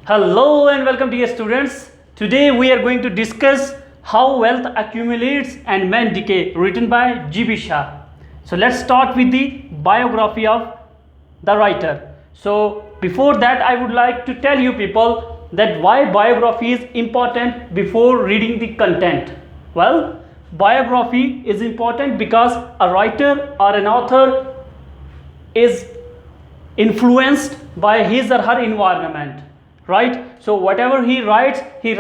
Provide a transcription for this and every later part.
Hello and welcome dear students. Today we are going to discuss How Wealth Accumulates and Men Decay, written by G.B. Shah. So let's start with the biography of the writer. So before that I would like to tell you people that why biography is important before reading the content. Well, biography is important because a writer or an author is influenced by his or her environment, right? So whatever he writes his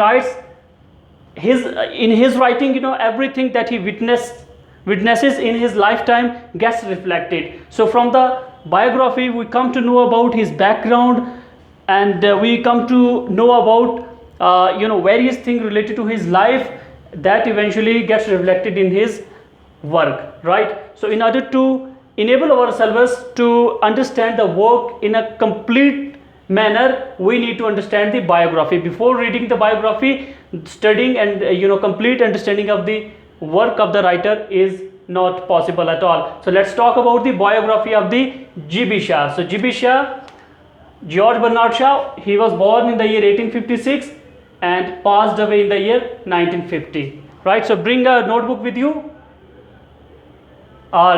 in his writing, everything that he witnesses in his lifetime gets reflected. So from the biography we come to know about his background, and we come to know about various things related to his life that eventually gets reflected in his work, right? So in order to enable ourselves to understand the work in a complete manner, we need to understand the biography. Before reading the biography, studying and complete understanding of the work of the writer is not possible at all. So let's talk about the biography of the G.B. Shah. So G.B. Shah, George Bernard Shaw, he was born in the year 1856 and passed away in the year 1950, right? So bring a notebook with you,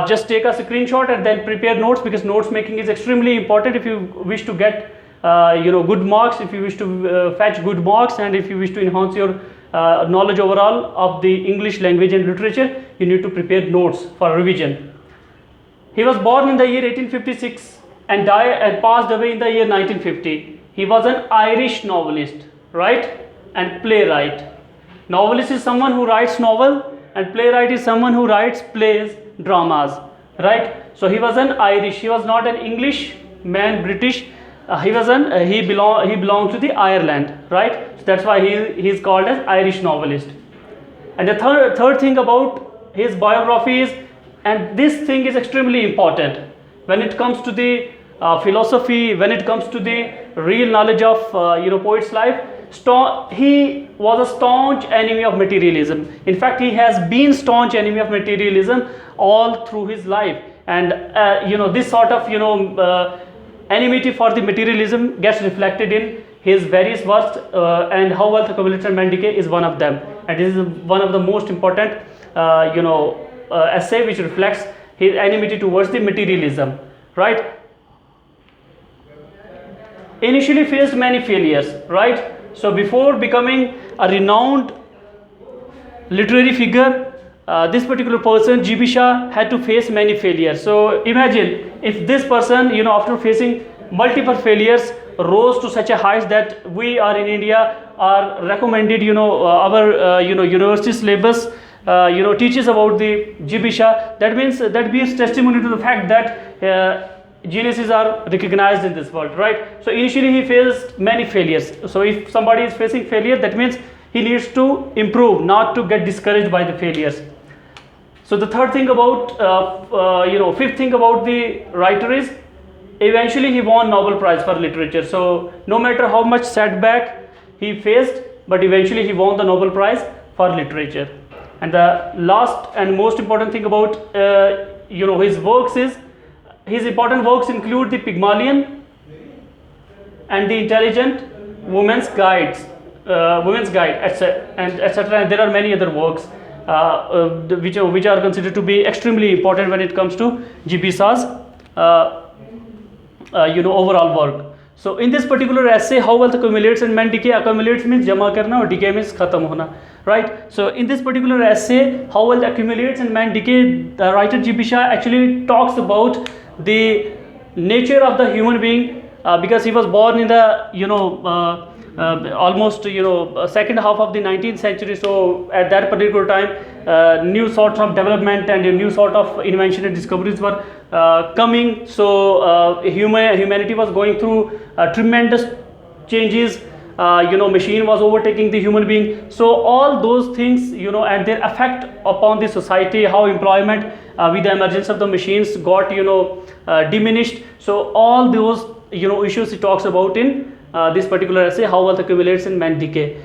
just take a screenshot and then prepare notes, because notes making is extremely important if you wish to get good marks, if you wish to fetch good marks, and if you wish to enhance your knowledge overall of the English language and literature, you need to prepare notes for revision. He was born in the year 1856 and died and passed away in the year 1950. He was an Irish novelist, right, and playwright. Novelist is someone who writes novel, and playwright is someone who writes plays, dramas, right? So he was an Irish. He was not an English man, British. He belonged to the Ireland, right? So that's why he is called as Irish novelist. And the third thing about his biography is, and this thing is extremely important when it comes to the philosophy, when it comes to the real knowledge of poet's life. He was a staunch enemy of materialism. In fact, he has been staunch enemy of materialism all through his life, and this sort of enmity for the materialism gets reflected in his various works, and How Wealth Accumulates and Men Decay is one of them, and this is one of the most important essay which reflects his enmity towards the materialism, right? Initially faced many failures, right? So before becoming a renowned literary figure, this particular person, G.B. Shah, had to face many failures. So imagine if this person, after facing multiple failures, rose to such a height that we are in India are recommended, our university syllabus teaches about the G.B. Shah. That means that bears testimony to the fact that geniuses are recognized in this world, right? So initially he faced many failures. So if somebody is facing failure, that means he needs to improve, not to get discouraged by the failures. So the third thing about fifth thing about the writer is, eventually he won Nobel Prize for literature. So no matter how much setback he faced, but eventually he won the Nobel Prize for literature. And the last and most important thing about his works is, his important works include the Pygmalion and the Intelligent Women's Guide, etc. And there are many other works which are considered to be extremely important when it comes to G.B. Shah's overall work. So in this particular essay, How Wealth Accumulates and Men Decay, accumulates means jama karna or decay means khatam hona, right? So in this particular essay, How Wealth Accumulates and Men Decay, the writer G.B. Shah actually talks about the nature of the human being, because he was born in the almost second half of the 19th century. So at that particular time, new sorts of development and new sort of invention and discoveries were coming. So humanity was going through tremendous changes. Machine was overtaking the human being. So all those things, and their effect upon the society, how employment with the emergence of the machines got diminished. So all those issues he talks about in this particular essay, How Wealth Accumulates and Men Decay.